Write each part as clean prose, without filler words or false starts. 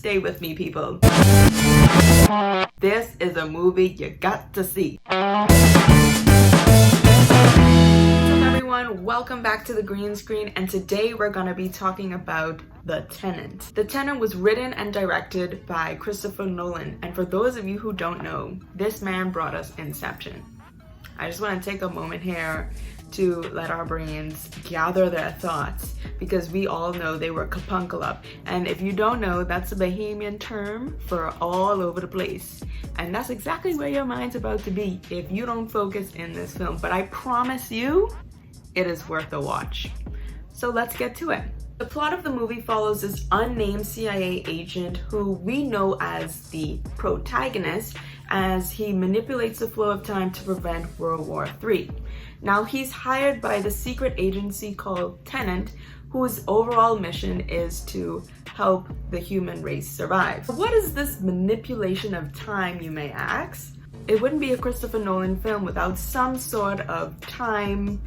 Stay with me, people. This is a movie you got to see. What's up, everyone? Welcome back to The Green Screen, and today we're gonna be talking about The Tenet. The Tenet was written and directed by Christopher Nolan, and for those of you who don't know, this man brought us Inception. I just want to take a moment here to let our brains gather their thoughts, because we all know they were kapunkalup. And if you don't know, that's a Bahamian term for all over the place. And that's exactly where your mind's about to be if you don't focus in this film. But I promise you, it is worth a watch. So let's get to it. The plot of the movie follows this unnamed CIA agent who we know as the protagonist, as he manipulates the flow of time to prevent World War III. Now, he's hired by the secret agency called Tenet, whose overall mission is to help the human race survive. What is this manipulation of time, you may ask? It wouldn't be a Christopher Nolan film without some sort of time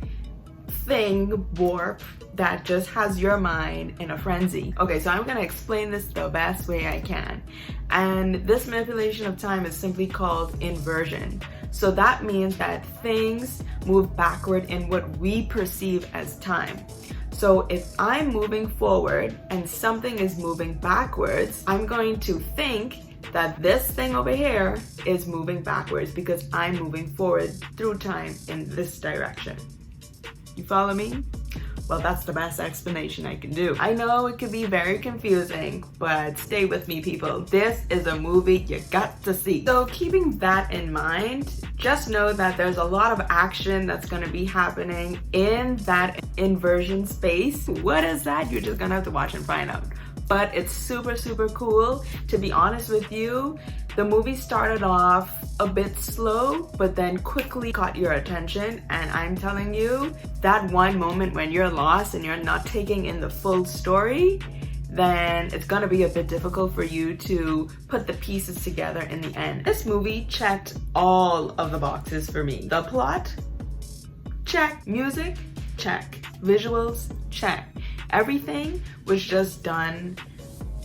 thing warp that just has your mind in a frenzy. Okay, so I'm gonna explain this the best way I can. And this manipulation of time is simply called inversion. So that means that things move backward in what we perceive as time. So if I'm moving forward and something is moving backwards, I'm going to think that this thing over here is moving backwards because I'm moving forward through time in this direction. You follow me? Well, that's the best explanation I can do. I know it can be very confusing, but stay with me, people. This is a movie you got to see. So keeping that in mind, just know that there's a lot of action that's gonna be happening in that inversion space. What is that? You're just gonna have to watch and find out. But it's super, super cool. To be honest with you, the movie started off a bit slow, but then quickly caught your attention. And I'm telling you, that one moment when you're lost and you're not taking in the full story, then it's gonna be a bit difficult for you to put the pieces together in the end. This movie checked all of the boxes for me. The plot, check. Music, check. Visuals, check. Everything was just done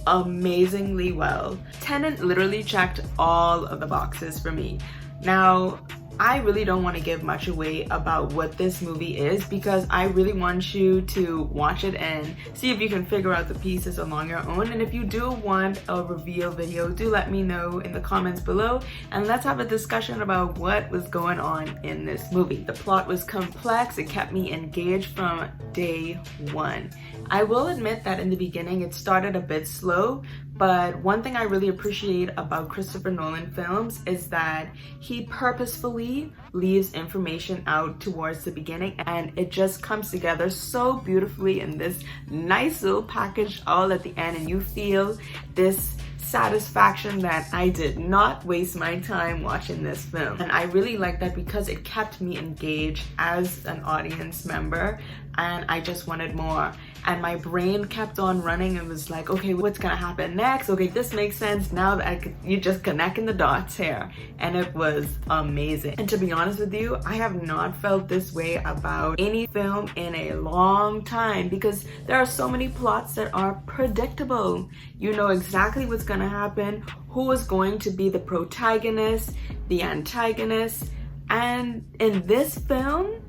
amazingly well. Tenet literally checked all of the boxes for me. Now, I really don't want to give much away about what this movie is, because I really want you to watch it and see if you can figure out the pieces along your own. And if you do want a reveal video, do let me know in the comments below, and let's have a discussion about what was going on in this movie. The plot was complex. It kept me engaged from day one. I will admit that in the beginning it started a bit slow, but one thing I really appreciate about Christopher Nolan films is that he purposefully leaves information out towards the beginning, and it just comes together so beautifully in this nice little package all at the end, and you feel this satisfaction that I did not waste my time watching this film. And I really like that because it kept me engaged as an audience member, and I just wanted more. And my brain kept on running and was like, okay, what's gonna happen next? Okay, this makes sense now that you're just connecting the dots here. And it was amazing. And to be honest with you, I have not felt this way about any film in a long time, because there are so many plots that are predictable. You know exactly what's gonna happen, who is going to be the protagonist, the antagonist. And in this film,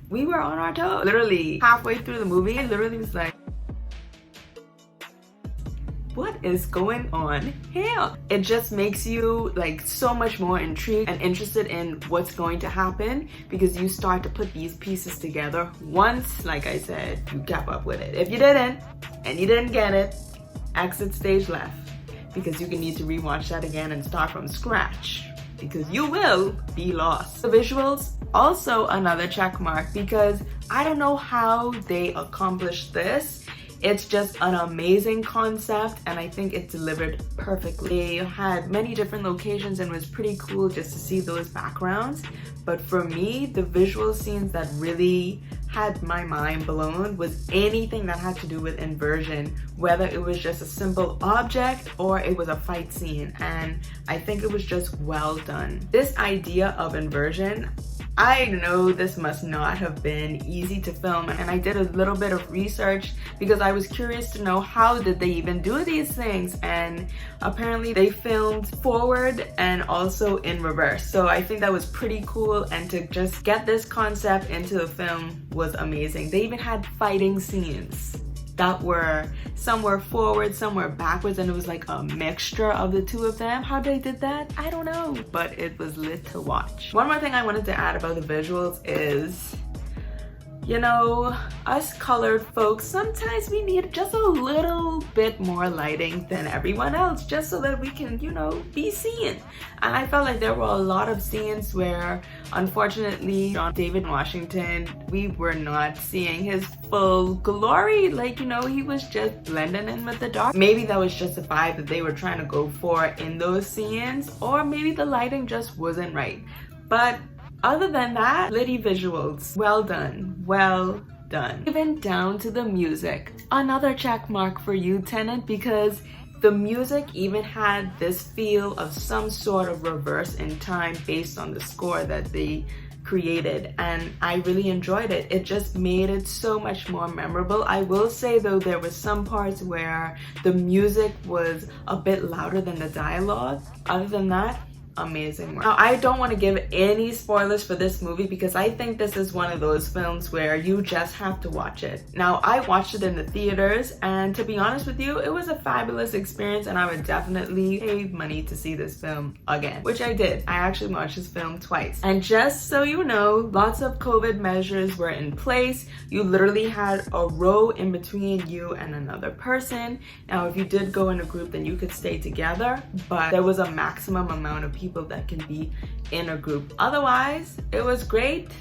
we were on our toes. Literally halfway through the movie, I literally was like, what is going on here? It just makes you like so much more intrigued and interested in what's going to happen, because you start to put these pieces together once, like I said, you kept up with it. If you didn't, and you didn't get it, exit stage left, because you can need to rewatch that again and start from scratch, because you will be lost. The visuals, also another check mark, because I don't know how they accomplished this. It's just an amazing concept, and I think it delivered perfectly. They had many different locations and it was pretty cool just to see those backgrounds. But for me, the visual scenes that really had my mind blown was anything that had to do with inversion, whether it was just a simple object or it was a fight scene, and I think it was just well done. This idea of inversion, I know this must not have been easy to film, and I did a little bit of research because I was curious to know how did they even do these things, and apparently they filmed forward and also in reverse. So I think that was pretty cool, and to just get this concept into the film was amazing. They even had fighting scenes that were somewhere forward, somewhere backwards, and it was like a mixture of the two of them. How they did that, I don't know, but it was lit to watch. One more thing I wanted to add about the visuals is, you know, us colored folks, sometimes we need just a little bit more lighting than everyone else just so that we can, you know, be seen. And I felt like there were a lot of scenes where, unfortunately, John David Washington, we were not seeing his full glory. Like, you know, he was just blending in with the dark. Maybe that was just the vibe that they were trying to go for in those scenes, or maybe the lighting just wasn't right. But other than that, litty visuals. Well done. Well done. Even down to the music. Another check mark for you, Tenet, because the music even had this feel of some sort of reverse in time based on the score that they created, and I really enjoyed it. It just made it so much more memorable. I will say though, there were some parts where the music was a bit louder than the dialogue. Other than that, amazing work. Now, I don't want to give any spoilers for this movie because I think this is one of those films where you just have to watch it. Now, I watched it in the theaters, and to be honest with you, it was a fabulous experience, and I would definitely pay money to see this film again, which I did. I actually watched this film twice. And just so you know, lots of COVID measures were in place. You literally had a row in between you and another person. Now, if you did go in a group, then you could stay together, but there was a maximum amount of people that can be in a group. Otherwise, it was great.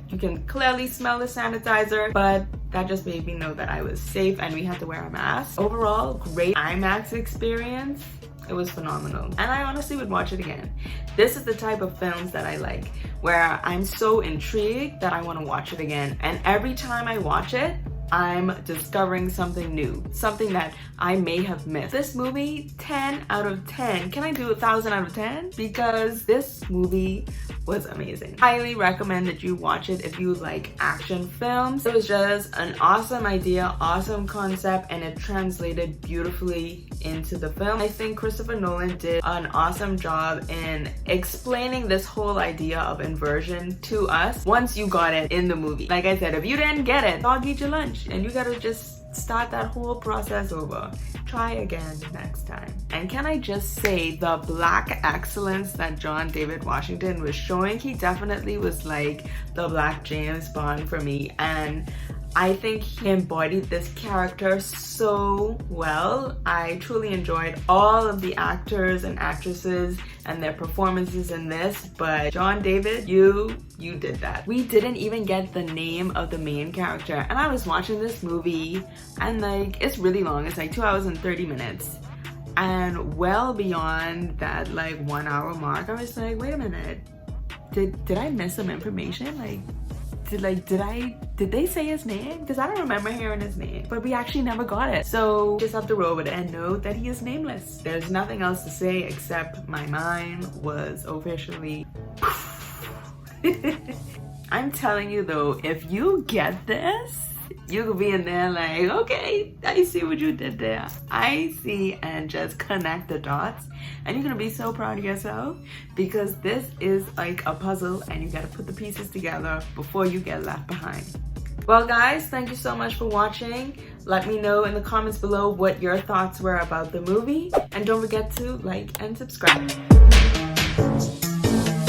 You can clearly smell the sanitizer, but that just made me know that I was safe and we had to wear a mask. Overall, great IMAX experience. It was phenomenal, and I honestly would watch it again. This is the type of films that I like, where I'm so intrigued that I want to watch it again, and every time I watch it, I'm discovering something new, something that I may have missed. This movie, 10 out of 10. Can I do 1,000 out of 10? Because this movie was amazing. Highly recommend that you watch it if you like action films. It was just an awesome idea, awesome concept, and it translated beautifully into the film. I think Christopher Nolan did an awesome job in explaining this whole idea of inversion to us once you got it in the movie. Like I said, if you didn't get it, dog eat your lunch, and you gotta just start that whole process over. Try again next time. And can I just say, the black excellence that John David Washington was showing, he definitely was like the Black James Bond for me, and I think he embodied this character so well. I truly enjoyed all of the actors and actresses and their performances in this, but John David, you did that. We didn't even get the name of the main character, and I was watching this movie, and like, it's really long. It's like 2 hours and 30 minutes. And well beyond that like 1 hour mark, I was like, wait a minute, did I miss some information? Like, did they say his name? Because I don't remember hearing his name, but we actually never got it. So just have to roll with it and know that he is nameless. There's nothing else to say except my mind was officially I'm telling you though, if you get this, you could be in there like, okay, I see what you did there. I see, and just connect the dots. And you're gonna be so proud of yourself because this is like a puzzle and you gotta put the pieces together before you get left behind. Well guys, thank you so much for watching. Let me know in the comments below what your thoughts were about the movie. And don't forget to like and subscribe.